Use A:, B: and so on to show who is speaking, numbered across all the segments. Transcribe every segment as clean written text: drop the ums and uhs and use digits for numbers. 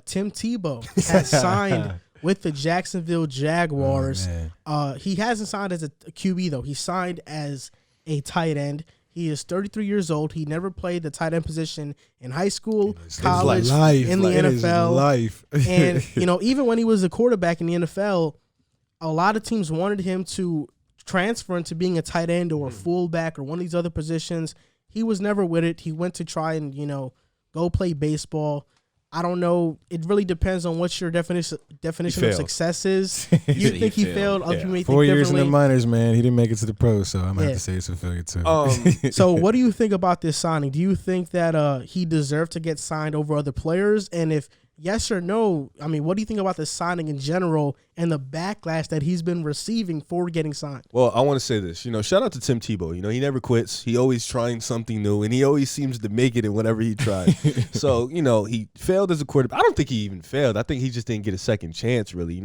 A: Tim Tebow has signed with the Jacksonville Jaguars. He hasn't signed as a QB, though. He signed as a tight end. He is 33 years old. He never played the tight end position in high school, college, in the NFL. And, even when he was a quarterback in the NFL, a lot of teams wanted him to transfer into being a tight end or a fullback or one of these other positions. He was never with it. He went to try and, go play baseball. I don't know. It really depends on what your definition of success is. You think he failed? Other people may think
B: 4 years in the minors, man. He didn't make it to the pros, so I'm going to have to say it's a failure, too.
A: So what do you think about this signing? Do you think that he deserved to get signed over other players? And if yes or no, what do you think about the signing in general and the backlash that he's been receiving for getting signed?
C: Well, I want to say this. Shout out to Tim Tebow. He never quits. He always trying something new, and he always seems to make it in whatever he tries. So, he failed as a quarterback. I don't think he even failed. I think he just didn't get a second chance, really.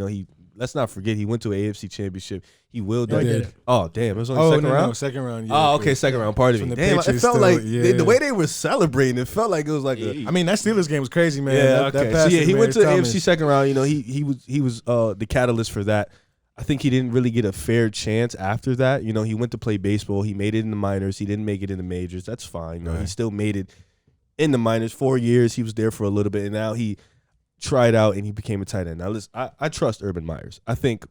C: Let's not forget he went to an AFC championship. He willed that. Oh, damn. It was only second round?
B: No, second round. Yeah,
C: oh, okay, second round. Pardon me. Damn, it felt like the way they were celebrating, it felt like it was like
B: that Steelers game was crazy, man.
C: Yeah, okay. He went to the AFC second round. He was the catalyst for that. I think he didn't really get a fair chance after that. He went to play baseball. He made it in the minors. He didn't make it in the majors. That's fine. Right. He still made it in the minors. 4 years. He was there for a little bit, and now he tried out and he became a tight end. Now, listen, I trust Urban Meyers. I think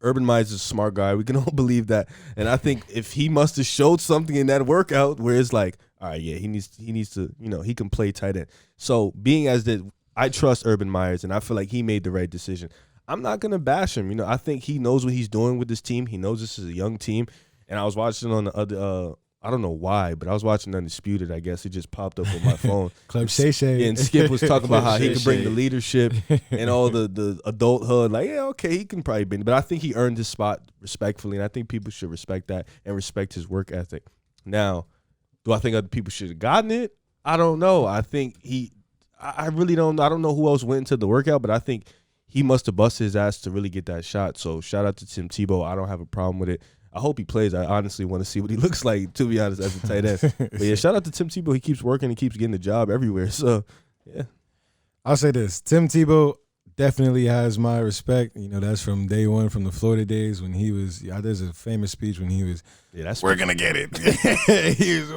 C: Urban Meyers is a smart guy. We can all believe that. And I think if he must have showed something in that workout where it's like, all right, yeah, he needs to, he can play tight end. So being as that, I trust Urban Meyers, and I feel like he made the right decision. I'm not going to bash him. I think he knows what he's doing with this team. He knows this is a young team. And I was watching on the other I don't know why, but I was watching Undisputed. I guess it just popped up on my phone.
B: Club Shay Shay.
C: And Skip was talking about how he could bring the leadership and all the adulthood. Like, yeah, okay, he can probably bring. But I think he earned his spot respectfully, and I think people should respect that and respect his work ethic. Now, do I think other people should have gotten it? I don't know. I think I really don't. I don't know who else went into the workout, but I think he must have busted his ass to really get that shot. So shout out to Tim Tebow. I don't have a problem with it. I hope he plays. I honestly want to see what he looks like, to be honest, as a tight end. But yeah, shout out to Tim Tebow. He keeps working. He keeps getting the job everywhere. So, yeah.
B: I'll say this. Tim Tebow definitely has my respect. That's from day one, from the Florida days when he was, there's a famous speech when he was, we're going to get it.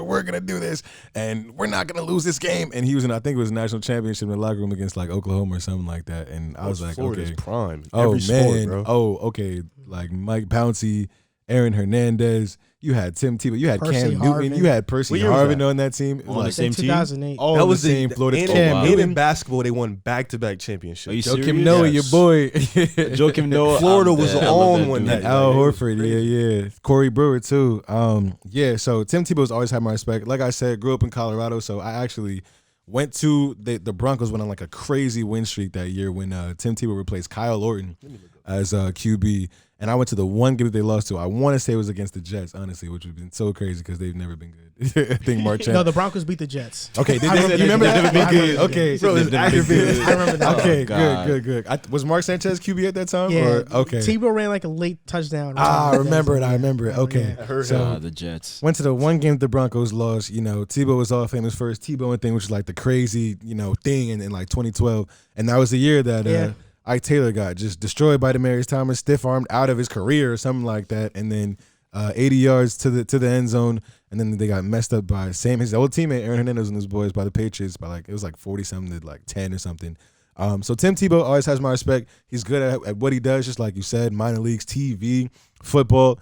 B: We're going to do this, and we're not going to lose this game. And he was in, I think it was a national championship in the locker room against like Oklahoma or something like that. And I was like,
C: Florida's
B: okay.
C: prime.
B: Oh,
C: Every
B: man.
C: sport, bro.
B: Oh, okay. Like Mike Pouncey, Aaron Hernandez, you had Tim Tebow, you had Percy Cam Newton, you had Percy Harvin on that team. It was
D: on the same
A: 2008.
D: team?
B: All
C: that
B: was the same Florida team.
C: And in basketball, they won back-to-back championships.
D: Are you
B: Joakim Noah, your boy.
D: Joakim Noah.
C: Florida was on one that
B: Al Horford, yeah. Corey Brewer, too. So Tim Tebow's always had my respect. Like I said, grew up in Colorado, so I actually went to the Broncos went on like a crazy win streak that year when Tim Tebow replaced Kyle Orton as QB. And I went to the one game that they lost to. I want to say it was against the Jets, honestly, which would have been so crazy because they've never been good. I think Marchand.
A: No, the Broncos beat the Jets.
B: Okay, you remember that?
D: Never been good.
B: Okay,
C: Bro, it's aggravated.
A: I remember that.
B: Okay, good. Was Mark Sanchez QB at that time?
A: Yeah.
B: Okay.
A: Tebow ran like a late touchdown.
B: I remember it. Okay.
C: Yeah.
B: So
D: the Jets.
B: went to the one game the Broncos lost. Tebow was all famous for his Tebow thing, which was like the crazy, thing in like 2012. And that was the year that Ike Taylor got just destroyed by Demaryius Thomas, stiff-armed out of his career or something like that, and then 80 yards to the end zone, and then they got messed up by his old teammate Aaron Hernandez and his boys by the Patriots by it was like 40-something to like 10 or something. So Tim Tebow always has my respect. He's good at what he does, just like you said, minor leagues, TV, football.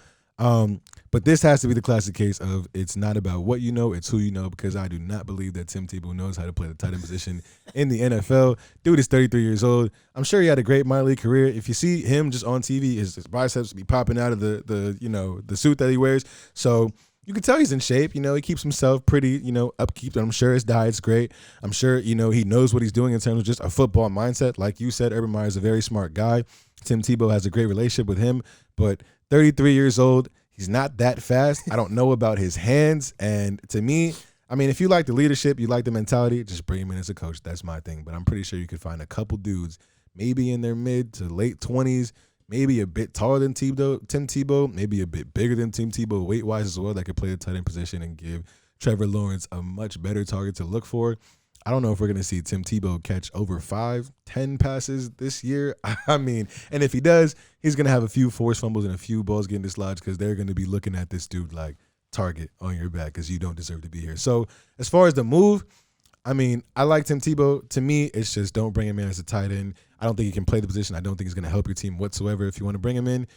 B: But this has to be the classic case of it's not about what you know, it's who you know, because I do not believe that Tim Tebow knows how to play the tight end position in the NFL. Dude is 33 years old. I'm sure he had a great minor league career. If you see him just on TV, his biceps be popping out of the suit that he wears. So you can tell he's in shape. He keeps himself pretty, upkeep. I'm sure his diet's great. I'm sure, he knows what he's doing in terms of just a football mindset. Like you said, Urban Meyer's a very smart guy. Tim Tebow has a great relationship with him, but 33 years old, he's not that fast. I don't know about his hands. And to me, if you like the leadership, you like the mentality, just bring him in as a coach. That's my thing. But I'm pretty sure you could find a couple dudes, maybe in their mid to late 20s, maybe a bit taller than Tim Tebow, maybe a bit bigger than Tim Tebow, weight-wise as well, that could play the tight end position and give Trevor Lawrence a much better target to look for. I don't know if we're going to see Tim Tebow catch over 5-10 passes this year. I mean, and if he does, he's going to have a few forced fumbles and a few balls getting dislodged because they're going to be looking at this dude like target on your back because you don't deserve to be here. So as far as the move, I mean, I like Tim Tebow. To me, it's just don't bring him in as a tight end. I don't think he can play the position. I don't think he's going to help your team whatsoever. If you want to bring him in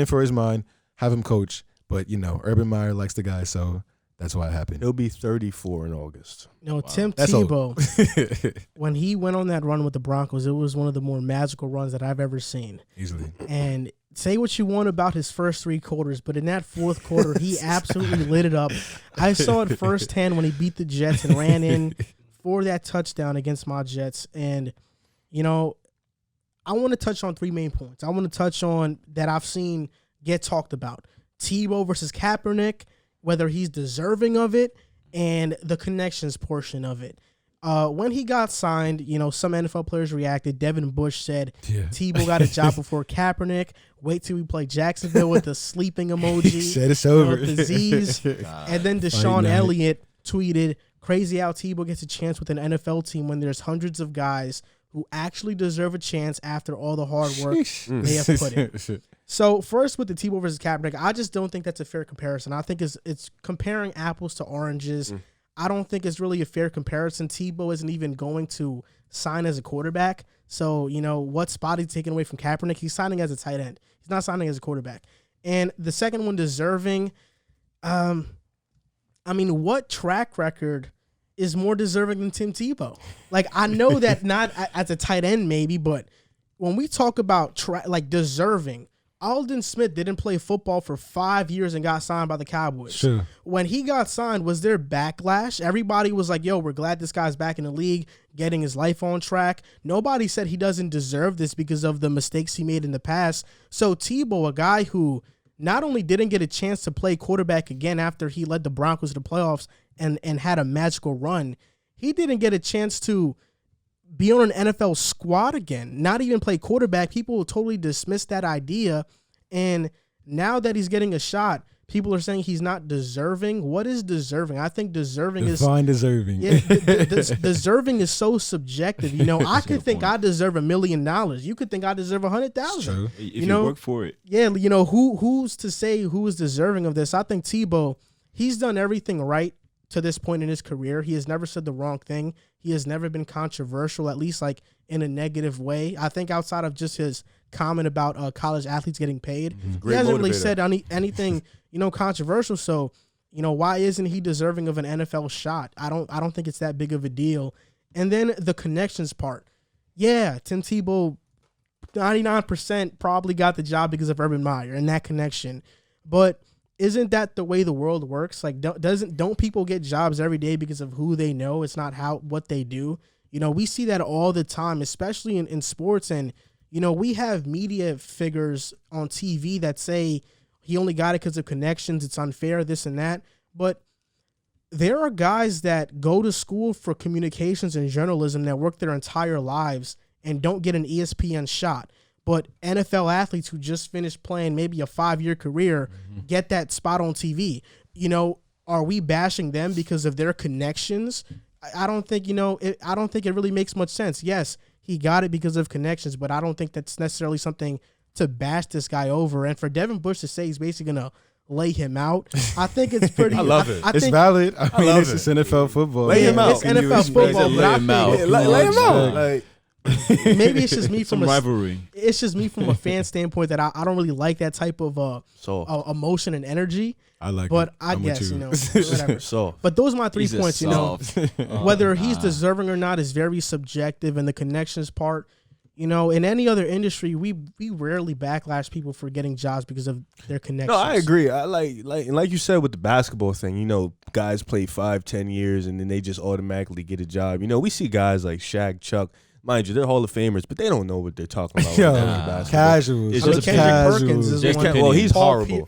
B: for his mind, have him coach. But, Urban Meyer likes the guy, so that's why it happened.
C: He'll be 34 in August.
A: Tim Tebow, when he went on that run with the Broncos, it was one of the more magical runs that I've ever seen.
B: Easily.
A: And say what you want about his first 3 quarters, but in that fourth quarter, he absolutely lit it up. I saw it firsthand when he beat the Jets and ran in for that touchdown against my Jets. And, I want to touch on 3 main points. I want to touch on that I've seen get talked about. Tebow versus Kaepernick, whether he's deserving of it, and the connections portion of it. When he got signed, some NFL players reacted. Devin Bush said, Tebow got a job before Kaepernick. Wait till we play Jacksonville with the sleeping emoji.
B: Said it's over.
A: The Z's. And then Deshaun Elliott tweeted, crazy how Tebow gets a chance with an NFL team when there's hundreds of guys who actually deserve a chance after all the hard work they have put in. So first with the Tebow versus Kaepernick, I just don't think that's a fair comparison. I think it's comparing apples to oranges. I don't think it's really a fair comparison. Tebow isn't even going to sign as a quarterback. So, what spot he's taking away from Kaepernick? He's signing as a tight end. He's not signing as a quarterback. And the second one, deserving, what track record is more deserving than Tim Tebow? Like, I know that not as a tight end maybe, but when we talk about deserving, Aldon Smith didn't play football for 5 years and got signed by the Cowboys.
B: Sure.
A: When he got signed, was there backlash? Everybody was like, yo, we're glad this guy's back in the league, getting his life on track. Nobody said he doesn't deserve this because of the mistakes he made in the past. So Tebow, a guy who not only didn't get a chance to play quarterback again after he led the Broncos to the playoffs and had a magical run, he didn't get a chance to be on an NFL squad again, not even play quarterback. People will totally dismiss that idea. And now that he's getting a shot, people are saying he's not deserving. What is deserving? I think deserving
B: Define deserving.
A: Yeah, deserving is so subjective. I could think I deserve $1 million. You could think I deserve 100,000.
D: If you work for it.
A: Yeah, who's to say who is deserving of this? I think Tebow, he's done everything right to this point in his career. He has never said the wrong thing. He has never been controversial, at least like in a negative way. I think outside of just his comment about college athletes getting paid, he hasn't really said anything, controversial. So, why isn't he deserving of an NFL shot? I don't think it's that big of a deal. And then the connections part. Yeah, Tim Tebow, 99% probably got the job because of Urban Meyer and that connection. But isn't that the way the world works? Like, don't people get jobs every day because of who they know? It's not what they do. We see that all the time, especially in sports. And, we have media figures on TV that say he only got it because of connections. It's unfair, this and that. But there are guys that go to school for communications and journalism that work their entire lives and don't get an ESPN shot. But NFL athletes who just finished playing maybe a 5-year career get that spot on TV. Are we bashing them because of their connections? I don't think, I don't think it really makes much sense. Yes, he got it because of connections, but I don't think that's necessarily something to bash this guy over. And for Devin Bush to say he's basically going to lay him out, I think it's pretty.
C: I love it.
B: It's valid. I mean, it's just NFL football.
C: Lay him out.
A: It's NFL football.
D: Lay him out.
C: Lay him out. Like,
A: maybe it's just me from
D: rivalry.
A: It's just me from a fan standpoint that I don't really like that type of emotion and energy.
B: I like
A: but
B: it.
A: I guess whatever. But those are my 3 points. Whether he's deserving or not is very subjective, and the connections part. In any other industry, we rarely backlash people for getting jobs because of their connections.
C: No, I agree. I like you said with the basketball thing. Guys play 5-10 years and then they just automatically get a job. We see guys like Shaq, Chuck. Mind you, they're Hall of Famers, but they don't know what they're talking about.
B: Casuals.
C: It's
A: just Kendrick Perkins is one.
C: Well, he's horrible.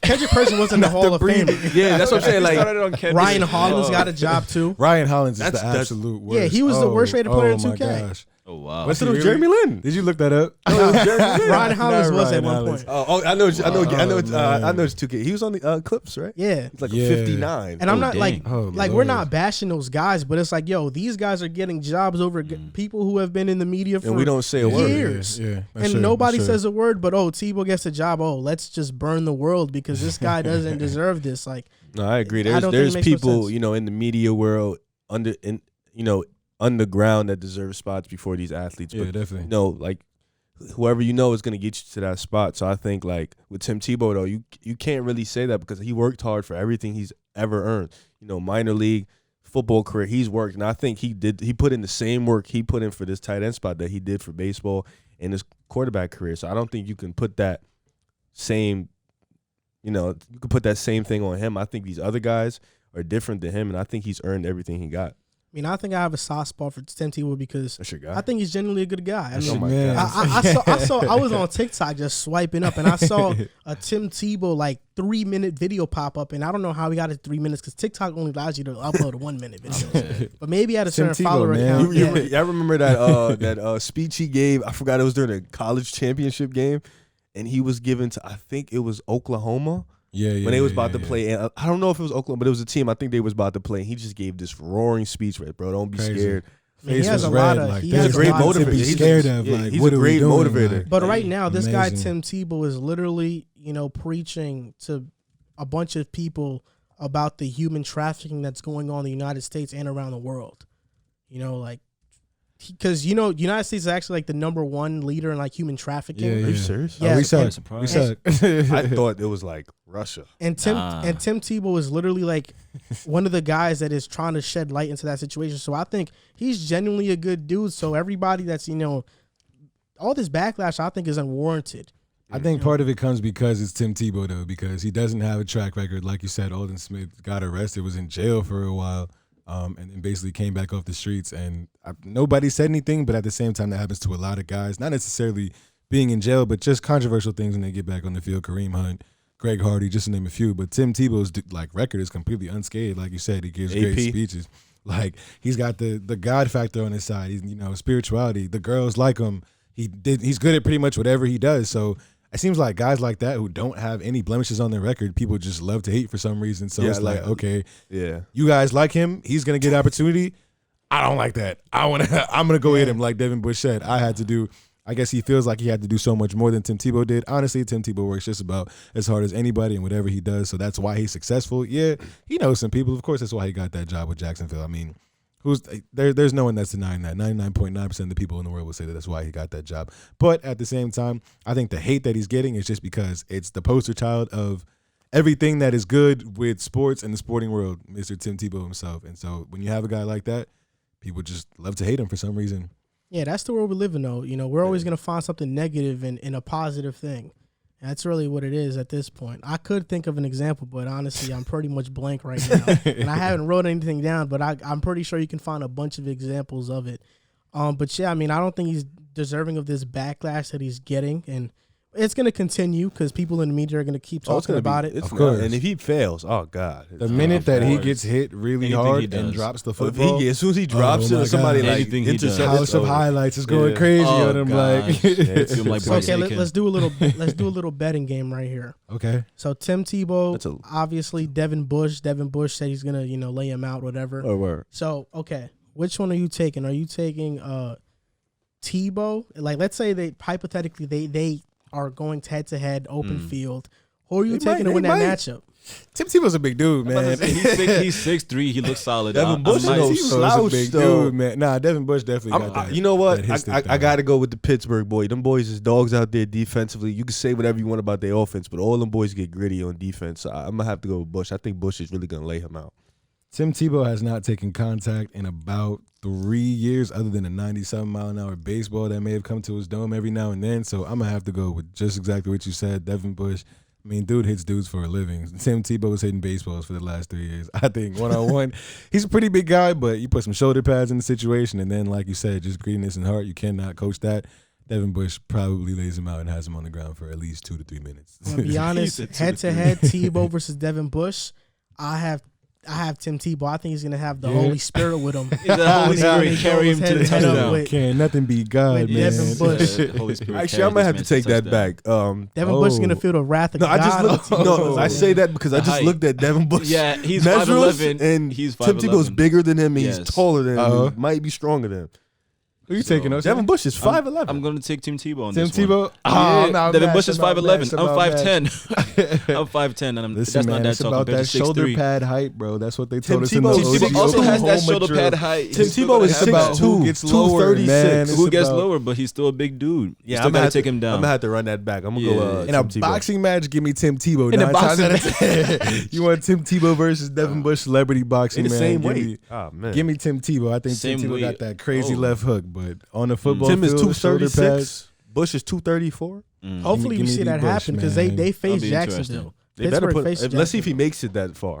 A: Kendrick Perkins wasn't the Hall of Famer.
C: Yeah, that's what I'm saying. Like
A: Ryan Hollins got a job too.
B: Ryan Hollins is the absolute worst.
A: Yeah, he was the worst rated player in 2K.
B: Gosh.
D: Oh wow!
C: What's it was Jeremy Lin?
B: Did you look that up?
C: No, it was Jeremy Lin.
A: Ryan Hollins was
B: Ryan
A: at one
B: Hollins.
A: point.
C: Oh, I know it's 2K. He was on the Clips, right?
A: Yeah.
C: He's like a 59.
A: And I'm not
D: dang.
A: we're not bashing those guys, but it's like, yo, these guys are getting jobs over people who have been in the media for
C: and we don't say a word.
A: years.
B: Yeah,
A: and nobody says a word, but Tebow gets a job. Oh, let's just burn the world because this guy doesn't deserve this. Like,
C: no, I agree. There's people, in the media world underground that deserve spots before these athletes.
B: Yeah,
C: but
B: definitely.
C: Like whoever is going to get you to that spot. So I think like with Tim Tebow though, you can't really say that because he worked hard for everything he's ever earned. Minor league football career, he's worked, and I think he put in the same work he put in for this tight end spot that he did for baseball in his quarterback career. So I don't think you can put that same, you can put that same thing on him. I think these other guys are different than him, and I think he's earned everything he got.
A: I mean, I think I have a soft spot for Tim Tebow because
C: That's your guy.
A: I think he's genuinely a good guy.
B: God.
A: I was on TikTok just swiping up, and I saw a Tim Tebow 3-minute video pop up, and I don't know how he got it 3 minutes because TikTok only allows you to upload a 1-minute video. But maybe at a certain follower account.
C: I remember that speech he gave. I forgot it was during a college championship game, and he was given to, I think it was Oklahoma.
B: Yeah,
C: when they was about to play, and I don't know if it was Oklahoma, but it was a team. I think they was about to play. And he just gave this roaring speech, right, bro? Don't be scared.
A: He has a lot of.
C: He's a great motivator.
B: He's scared of.
C: He's a great motivator.
A: But right now, this guy Tim Tebow is literally, preaching to a bunch of people about the human trafficking that's going on in the United States and around the world. Because United States is actually the number one leader in human trafficking.
C: Are you serious?
A: Yeah,
B: we saw it.
C: I thought it was Russia.
A: And Tim Tebow is literally one of the guys that is trying to shed light into that situation. So I think he's genuinely a good dude. So everybody that's all this backlash, I think, is unwarranted.
B: I think part of it comes because it's Tim Tebow though, because he doesn't have a track record. Like you said, Alden Smith got arrested, was in jail for a while. And then basically came back off the streets, and nobody said anything. But at the same time, that happens to a lot of guys, not necessarily being in jail, but just controversial things when they get back on the field. Kareem Hunt, Greg Hardy, just to name a few. But Tim Tebow's record is completely unscathed. Like you said, he gives great speeches. He's got the God factor on his side. He's spirituality. The girls like him. He's good at pretty much whatever he does. So it seems like guys like that who don't have any blemishes on their record, people just love to hate for some reason. So it's okay, you guys like him, he's gonna get opportunity. I don't like that. I'm gonna go hit him like Devin Bush said. I guess he feels like he had to do so much more than Tim Tebow did. Honestly, Tim Tebow works just about as hard as anybody in whatever he does. So that's why he's successful. Yeah, he knows some people. Of course, that's why he got that job with Jacksonville. I mean, there's no one that's denying that. 99.9% of the people in the world will say that that's why he got that job. But at the same time, I think the hate that he's getting is just because it's the poster child of everything that is good with sports and the sporting world, Mr. Tim Tebow himself. And so when you have a guy like that, people just love to hate him for some reason.
A: Yeah, that's the world we live in, though. We're always going to find something negative in a positive thing. That's really what it is at this point. I could think of an example, but honestly, I'm pretty much blank right now. And I haven't wrote anything down, but I'm pretty sure you can find a bunch of examples of it. But yeah, I mean, I don't think he's deserving of this backlash that he's getting. And it's going to continue because people in the media are going to keep talking about it.
C: Of course. And if he fails, oh, God.
B: The minute that he gets hit really hard and drops the football.
C: As soon as he drops it, or somebody intercepts it.
B: House of Highlights is going crazy on him.
A: Okay, let's do a little betting game right here.
B: Okay.
A: So Tim Tebow, obviously Devin Bush. Devin Bush said he's going to, lay him out, whatever.
C: Oh, word.
A: So, okay, which one are you taking? Are you taking Tebow? Let's say they hypothetically they are going head-to-head, open field. Who are you taking to win that matchup?
B: Tim Tebow's a big dude, man.
D: He's 6'3". He looks solid.
C: Devin Bush is no slouch,
B: dude, man. Nah, Devin Bush definitely got that.
C: You know what? I got to go with the Pittsburgh boy. Them boys is dogs out there defensively. You can say whatever you want about their offense, but all them boys get gritty on defense. So I'm going to have to go with Bush. I think Bush is really going to lay him out.
B: Tim Tebow has not taken contact in about 3 years other than a 90-something-mile-an-hour baseball that may have come to his dome every now and then. So I'm going to have to go with just exactly what you said, Devin Bush. I mean, dude hits dudes for a living. Tim Tebow was hitting baseballs for the last 3 years. I think one-on-one, he's a pretty big guy, but you put some shoulder pads in the situation, and then, like you said, just greediness and heart, you cannot coach that. Devin Bush probably lays him out and has him on the ground for at least 2 to 3 minutes.
A: To be honest, head-to-head, Tebow versus Devin Bush, I have I have Tim Tebow. I think he's gonna have the Holy Spirit with him.
D: The Holy Spirit carry him to the touchdown.
B: Can't nothing be God, man.
A: Devin Bush.
D: Holy Spirit.
C: Actually, I might have to take that back.
A: Devin Bush is gonna feel the wrath of God.
C: I say that because I just looked at Devin Bush.
D: Yeah, he's 5'11",
C: and
D: he's 5'11".
C: Tim Tebow's bigger than him. He's taller than him. He might be stronger than him.
B: Who you taking?
C: Devin Bush is 5'11".
D: I'm going to take Tim Tebow on
B: Tim
D: this one.
B: Tebow?
D: Oh,
B: no,
D: Devin Bush is 5'11". I'm
B: I'm
D: 5'10". I'm 5'10", and
B: Listen,
D: that's
B: man,
D: not
B: it's
D: that tall
B: about
D: compared
B: that
D: to
B: shoulder
D: 6'3".
B: pad height, bro. That's what they
C: Tim
B: told us in the
C: Tebow
D: Tim Tebow also has that shoulder
B: drill.
D: pad height.
C: Tim Tebow is 6'2",
B: who gets lower, man.
D: Who gets lower, but he's still a big dude.
C: Yeah,
D: still got to take him down.
C: I'm gonna have to run that back. I'm gonna go.
B: In a boxing match, give me Tim Tebow.
D: In a boxing
B: match, you want Tim Tebow versus Devin Bush celebrity boxing,
C: in the
B: man?
C: same weight. Oh man,
B: give me Tim Tebow. I think Tim Tebow got that crazy left hook, but on the football
C: Tim is
B: field,
C: 236. Bush is 234.
A: Hopefully we see that happen because they face Jacksonville.
C: They better put. Let's see if he makes it that far.